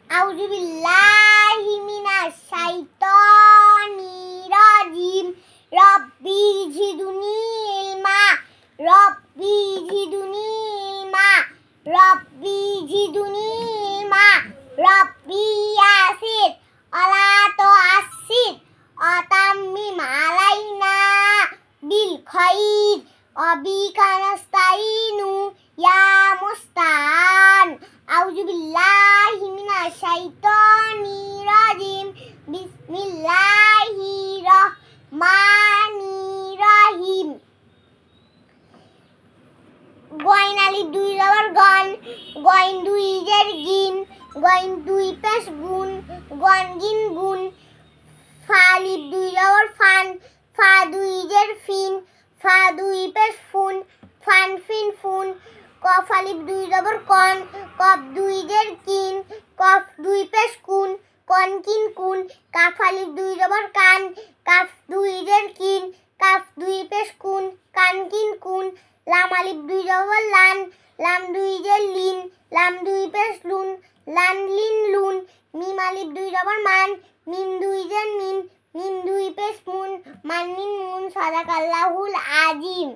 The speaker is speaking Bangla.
আউযু বিল্লাহি মিনাশ শাইতানির রাজিম। রব্বি জিদনি ইলমা, রব্বি জিদনি ইলমা, রব্বি জিদনি ইলমা, রব্বি ইয়াসির আলা তুআসসির আতাম্মিম আলাইনা বিল খাইর ওয়াবিকা নাস্তাইনু ইয়া মুস্তাআন। আউযু বিল্লাহি মিনাশ শাইতানির রাজিম। বিসমিল্লাহির রহমানির রহিম। গইন আলিফ দুই জবর গন, গইন দুই জের গিন, গইন দুই পেশ গুন, গন গিন গুন। ফা আলিফ দুই জবর ফান, ফা দুই জের ফিন, ফা দুই পেশ ফুন, ফান ফিন ফুন। কফ আলিফ দুই জবর কন, কফ দুই জের কিন, কফ দুই পেশ কুন, কন কিন কুন। কাফ আলিফ দুই জবর কান, কাফ দুই জের কিন, কাফ দুই পেশ কুন, কান কিন কুন। লাম আলিফ দুই জবর লান, লাম দুই জের লিন, লাম দুই পেশ লুন, লান লিন লুন। মিম আলিফ দুই জবর মান, মিম দুই জের মিন, মিম দুই পেশ মুন, মান মিন মুন। সাদাকাল্লাহুল আজিম।